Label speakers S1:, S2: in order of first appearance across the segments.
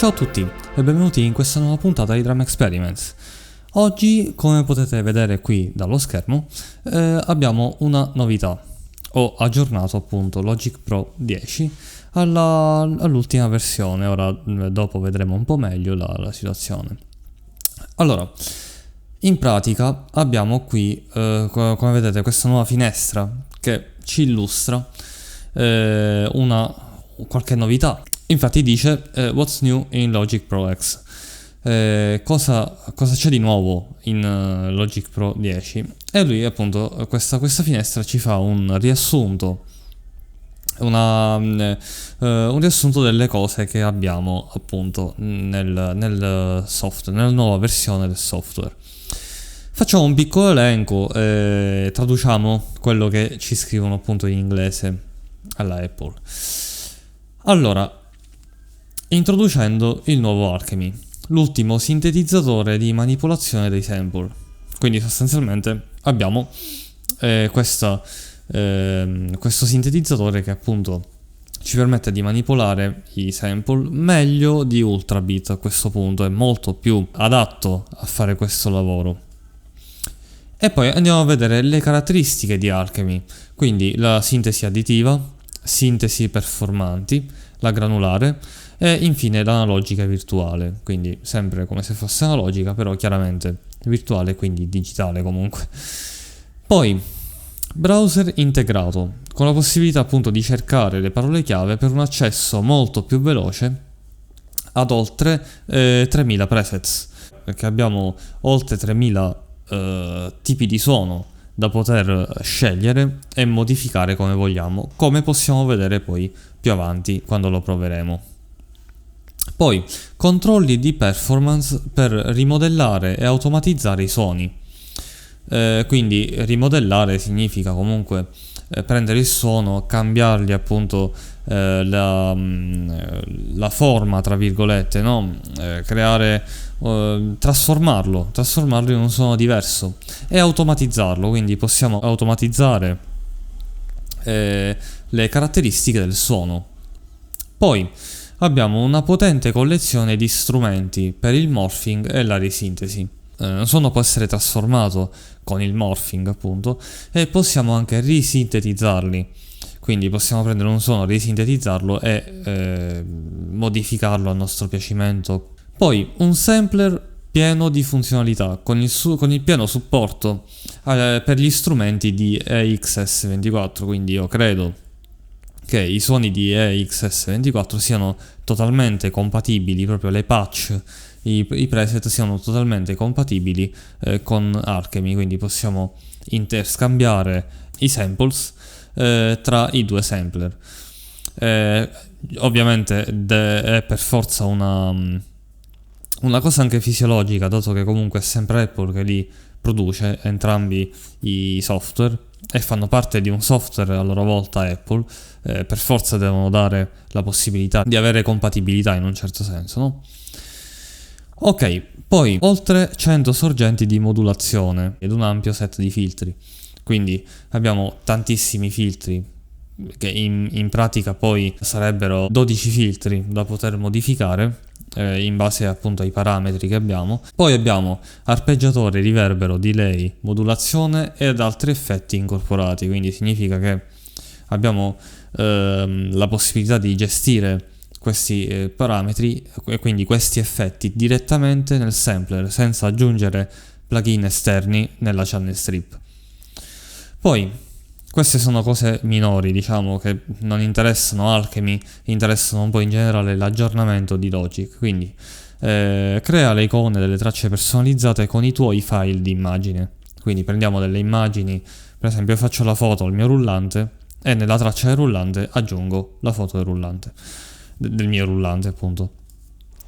S1: Ciao a tutti e benvenuti in questa nuova puntata di Drum Experiments. Oggi, come potete vedere qui dallo schermo, abbiamo una novità. Ho aggiornato appunto Logic Pro 10 all'ultima versione. Ora dopo vedremo un po' meglio la situazione. Allora, in pratica abbiamo qui, come vedete, questa nuova finestra che ci illustra qualche novità. Infatti dice What's new in Logic Pro X? Cosa c'è di nuovo in Logic Pro 10? E lui appunto questa finestra ci fa un riassunto, un riassunto delle cose che abbiamo appunto nel software, nella nuova versione del software. Facciamo un piccolo elenco e traduciamo quello che ci scrivono appunto in inglese alla Apple. Allora, introducendo il nuovo Alchemy, l'ultimo sintetizzatore di manipolazione dei sample. Quindi sostanzialmente abbiamo questo sintetizzatore che appunto ci permette di manipolare i sample meglio di Ultrabit. A questo punto è molto più adatto a fare questo lavoro. E poi andiamo a vedere le caratteristiche di Alchemy, quindi la sintesi additiva, sintesi performanti, la granulare e infine l'analogica virtuale, quindi sempre come se fosse analogica, però chiaramente virtuale, quindi digitale comunque. Poi browser integrato, con la possibilità appunto di cercare le parole chiave per un accesso molto più veloce ad oltre 3000 presets, perché abbiamo oltre 3000 tipi di suono da poter scegliere e modificare come vogliamo, come possiamo vedere poi più avanti quando lo proveremo. Poi controlli di performance per rimodellare e automatizzare i suoni. Quindi rimodellare significa comunque prendere il suono, cambiargli appunto la forma, tra virgolette, no? Trasformarlo in un suono diverso e automatizzarlo, quindi possiamo automatizzare le caratteristiche del suono. Poi abbiamo una potente collezione di strumenti per il morphing e la risintesi. Il suono può essere trasformato con il morphing appunto e possiamo anche risintetizzarli, quindi possiamo prendere un suono, risintetizzarlo e modificarlo a nostro piacimento. Poi un sampler pieno di funzionalità con il pieno supporto per gli strumenti di EXS24, quindi io credo che i suoni di EXS24 siano totalmente compatibili, proprio le patch, i preset siano totalmente compatibili con Alchemy, quindi possiamo interscambiare i samples tra i due sampler. Ovviamente è per forza una cosa anche fisiologica, dato che comunque è sempre Apple che li produce entrambi i software e fanno parte di un software a loro volta Apple, per forza devono dare la possibilità di avere compatibilità in un certo senso, no? Ok, poi oltre 100 sorgenti di modulazione ed un ampio set di filtri, quindi abbiamo tantissimi filtri che in pratica poi sarebbero 12 filtri da poter modificare in base appunto ai parametri che abbiamo. Poi abbiamo arpeggiatore, riverbero, delay, modulazione ed altri effetti incorporati, quindi significa che abbiamo la possibilità di gestire questi parametri e quindi questi effetti direttamente nel sampler senza aggiungere plugin esterni nella channel strip. Poi queste sono cose minori, diciamo, che non interessano Alchemy, interessano un po' in generale l'aggiornamento di Logic. Quindi crea le icone delle tracce personalizzate con i tuoi file di immagine. Quindi prendiamo delle immagini, per esempio io faccio la foto al mio rullante e nella traccia del rullante aggiungo la foto del rullante, del mio rullante appunto.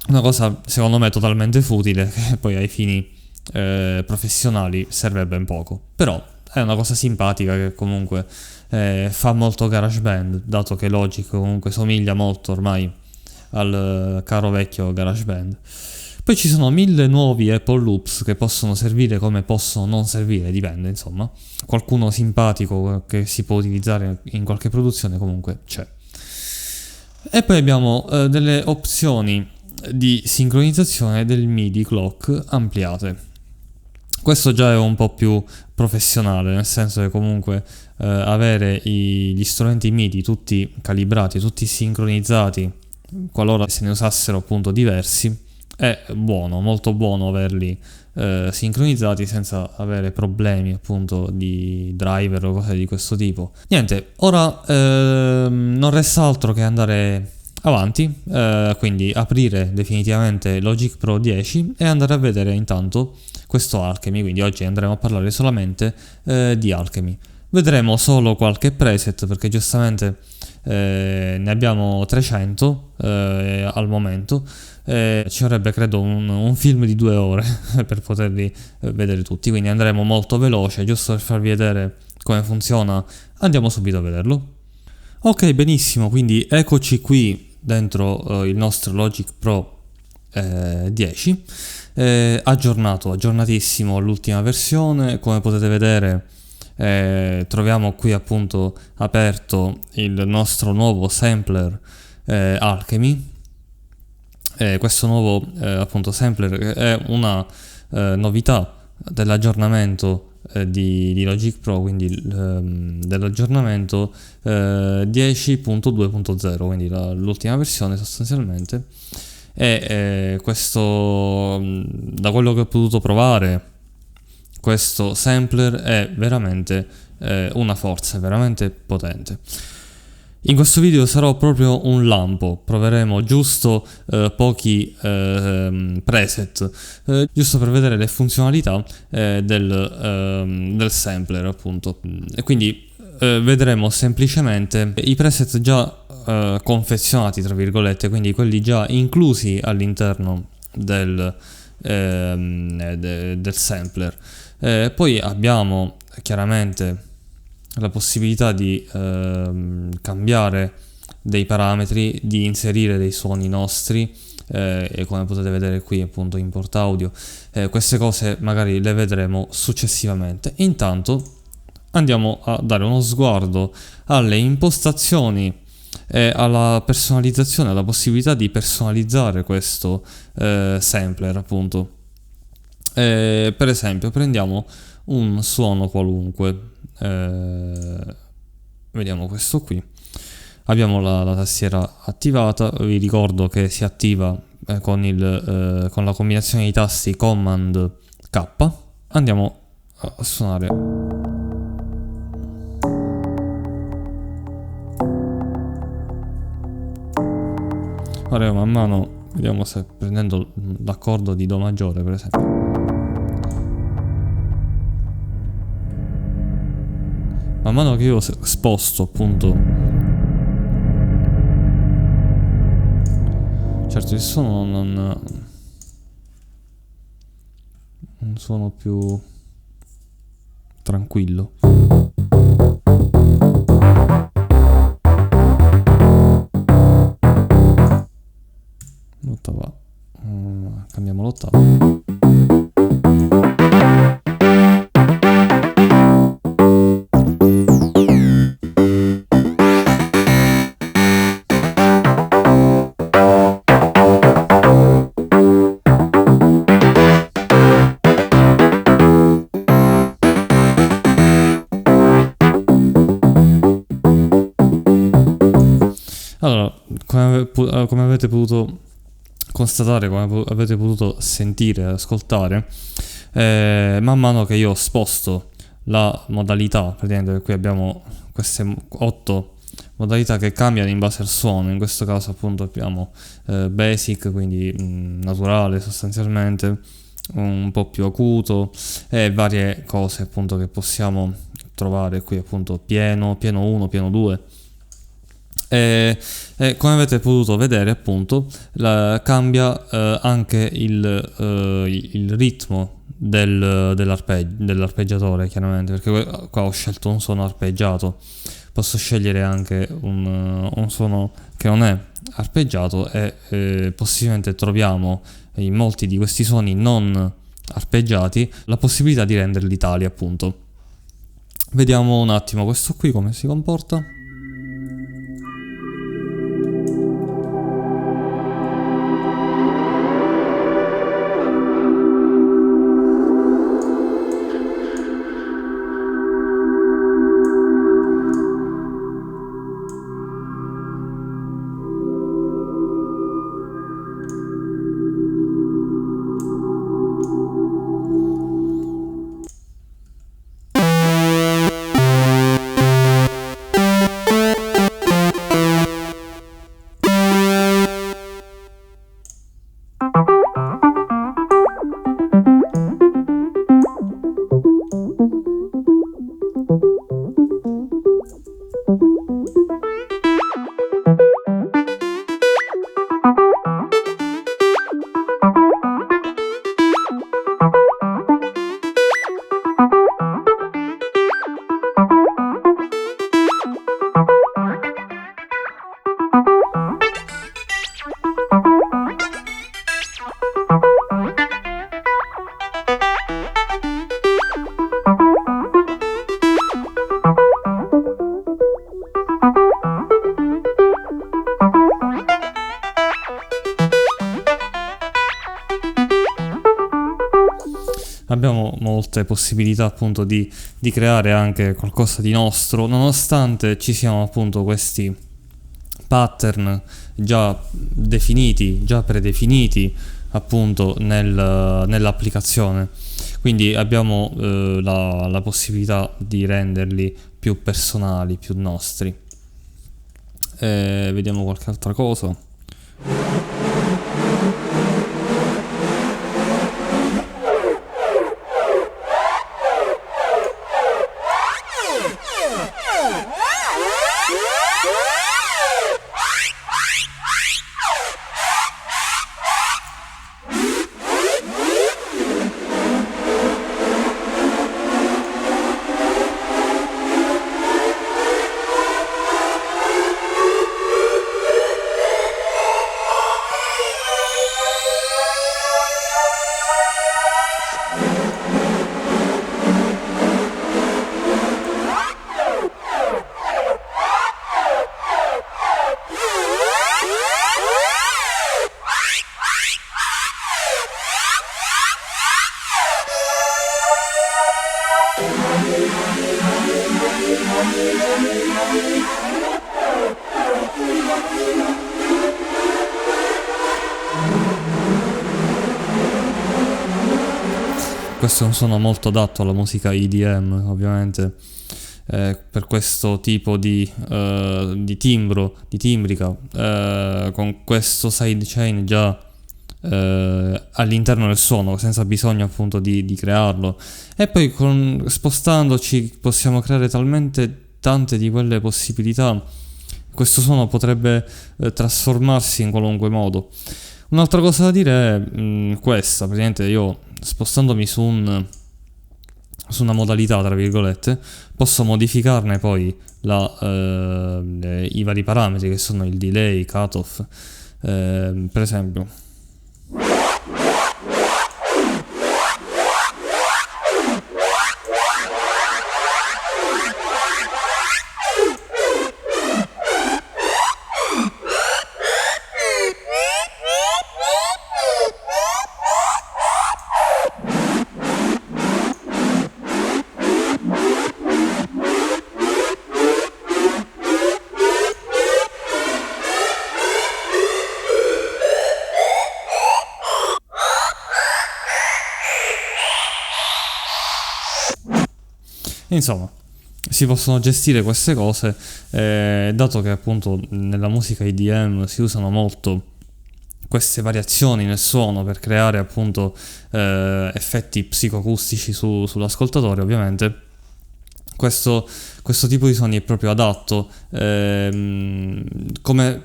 S1: Una cosa secondo me totalmente futile, che poi ai fini professionali serve ben poco, però è una cosa simpatica che comunque fa molto GarageBand, dato che Logic comunque somiglia molto ormai al caro vecchio GarageBand. Poi ci sono 1000 nuovi Apple Loops che possono servire come possono non servire, dipende insomma. Qualcuno simpatico che si può utilizzare in qualche produzione comunque c'è. E poi abbiamo delle opzioni di sincronizzazione del MIDI clock ampliate. Questo già è un po' più professionale, nel senso che comunque avere gli strumenti MIDI tutti calibrati, tutti sincronizzati, qualora se ne usassero appunto diversi, è buono, molto buono averli sincronizzati senza avere problemi appunto di driver o cose di questo tipo. Niente, ora non resta altro che andare avanti, quindi aprire definitivamente Logic Pro 10 e andare a vedere intanto questo Alchemy. Quindi oggi andremo a parlare solamente di Alchemy. Vedremo solo qualche preset perché giustamente ne abbiamo 300 al momento. Ci vorrebbe credo un film di 2 ore per poterli vedere tutti, quindi andremo molto veloce, giusto per farvi vedere come funziona. Andiamo subito a vederlo. Ok, benissimo, quindi eccoci qui dentro il nostro Logic Pro 10, aggiornatissimo all'ultima versione. Come potete vedere troviamo qui appunto aperto il nostro nuovo sampler Alchemy. Questo nuovo appunto sampler è una novità dell'aggiornamento di Logic Pro, quindi dell'aggiornamento 10.2.0, quindi l'ultima versione sostanzialmente. E questo, da quello che ho potuto provare, questo sampler è veramente una forza, è veramente potente. In questo video sarò proprio un lampo, proveremo giusto pochi preset, giusto per vedere le funzionalità del sampler appunto, e quindi vedremo semplicemente i preset già confezionati tra virgolette, quindi quelli già inclusi all'interno del sampler. Poi abbiamo chiaramente la possibilità di cambiare dei parametri, di inserire dei suoni nostri, e come potete vedere qui appunto import audio. Queste cose magari le vedremo successivamente. Intanto andiamo a dare uno sguardo alle impostazioni e alla personalizzazione, alla possibilità di personalizzare questo sampler appunto. Per esempio prendiamo un suono qualunque, vediamo questo qui. Abbiamo la tastiera attivata, vi ricordo che si attiva con la combinazione di tasti Command K. Andiamo a suonare. Ora man mano vediamo se prendendo l'accordo di Do maggiore per esempio. Man mano che io sposto appunto, certo il suono non suono più tranquillo. L'ottava, cambiamo l'ottava. Allora, come avete potuto constatare, come avete potuto sentire, ascoltare, man mano che io sposto la modalità, praticamente qui abbiamo queste 8 modalità che cambiano in base al suono. In questo caso appunto abbiamo basic, quindi naturale sostanzialmente, un po' più acuto e varie cose appunto che possiamo trovare qui, appunto pieno 1, pieno 2. E come avete potuto vedere appunto cambia anche il ritmo dell'arpeggiatore, chiaramente, perché qua ho scelto un suono arpeggiato. Posso scegliere anche un suono che non è arpeggiato e possibilmente troviamo in molti di questi suoni non arpeggiati la possibilità di renderli tali appunto. Vediamo un attimo questo qui come si comporta. abbiamo molte possibilità appunto di creare anche qualcosa di nostro, nonostante ci siano appunto questi pattern già definiti, già predefiniti appunto nell'applicazione. Quindi abbiamo la possibilità di renderli più personali, più nostri. Vediamo qualche altra cosa. Questo è un suono molto adatto alla musica EDM, ovviamente, per questo tipo di timbro, di timbrica, con questo sidechain già all'interno del suono, senza bisogno appunto di crearlo. E poi spostandoci possiamo creare talmente tante di quelle possibilità. Questo suono potrebbe trasformarsi in qualunque modo. Un'altra cosa da dire è questa, praticamente io spostandomi su una modalità, tra virgolette, posso modificarne poi i vari parametri che sono il delay, cutoff, per esempio. Insomma, si possono gestire queste cose, dato che appunto nella musica EDM si usano molto queste variazioni nel suono per creare appunto effetti psicoacustici sull'ascoltatore. Ovviamente questo tipo di suoni è proprio adatto, come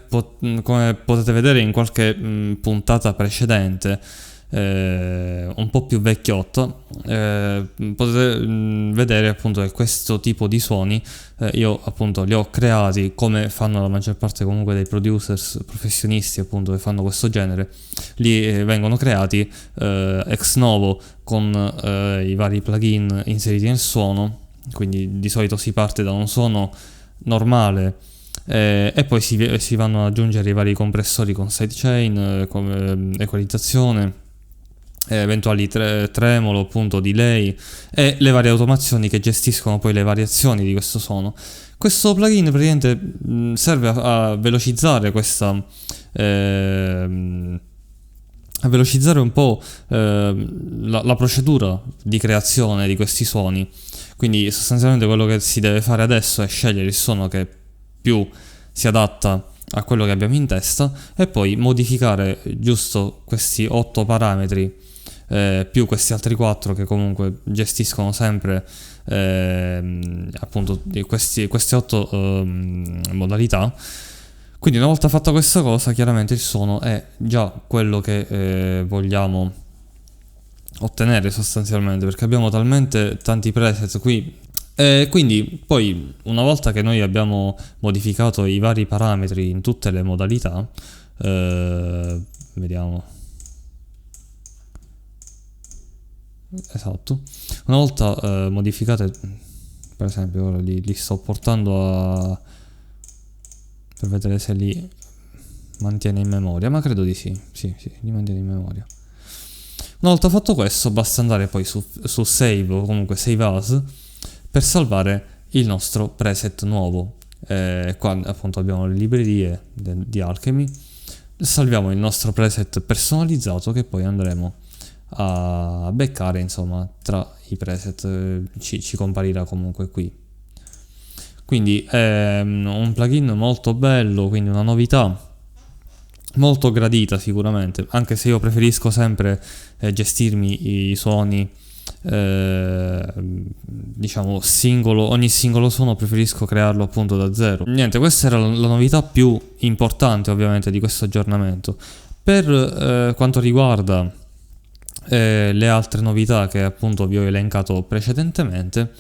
S1: potete vedere in qualche puntata precedente, un po' più vecchiotta, potete vedere appunto che questo tipo di suoni io appunto li ho creati, come fanno la maggior parte comunque dei producers professionisti appunto che fanno questo genere. Vengono creati ex novo con i vari plugin inseriti nel suono. Quindi di solito si parte da un suono normale e poi si vanno ad aggiungere i vari compressori con sidechain, equalizzazione, eventuali tremolo, appunto delay e le varie automazioni che gestiscono poi le variazioni di questo suono. Questo plugin praticamente serve a velocizzare a velocizzare un po' la procedura di creazione di questi suoni. Quindi sostanzialmente quello che si deve fare adesso è scegliere il suono che più si adatta a quello che abbiamo in testa e poi modificare giusto questi 8 parametri più questi altri 4 che comunque gestiscono sempre appunto queste 8 modalità. Quindi una volta fatta questa cosa, chiaramente il suono è già quello che vogliamo ottenere sostanzialmente, perché abbiamo talmente tanti preset qui. Quindi poi una volta che noi abbiamo modificato i vari parametri in tutte le modalità, vediamo. Esatto. Una volta modificate, per esempio ora li sto portando per vedere se li mantiene in memoria, ma credo di sì, li mantiene in memoria. Una volta fatto questo basta andare poi su Save o comunque Save As per salvare il nostro preset nuovo. Qua appunto abbiamo le librerie di Alchemy, salviamo il nostro preset personalizzato che poi andremo a beccare, insomma, tra i preset, ci comparirà comunque qui. Quindi è un plugin molto bello, quindi una novità molto gradita sicuramente, anche se io preferisco sempre gestirmi i suoni, diciamo ogni singolo suono preferisco crearlo appunto da zero. Niente, questa era la novità più importante ovviamente di questo aggiornamento. Per quanto riguarda le altre novità che appunto vi ho elencato precedentemente,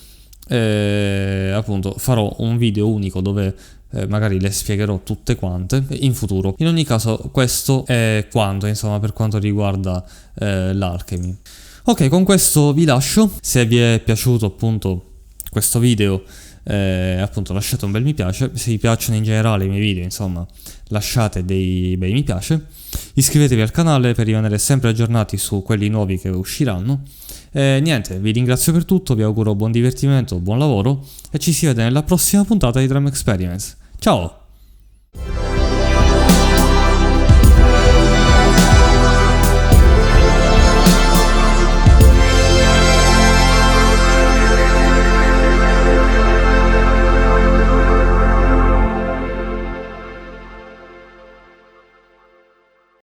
S1: appunto farò un video unico dove magari le spiegherò tutte quante in futuro. In ogni caso questo è quanto, insomma, per quanto riguarda l'Alchemy. Ok, con questo vi lascio. Se vi è piaciuto appunto questo video, appunto lasciate un bel mi piace. Se vi piacciono in generale i miei video, insomma, lasciate dei bei mi piace. Iscrivetevi al canale per rimanere sempre aggiornati su quelli nuovi che usciranno. Niente, vi ringrazio per tutto, vi auguro buon divertimento, buon lavoro e ci si vede nella prossima puntata di Drum Experiments. Ciao!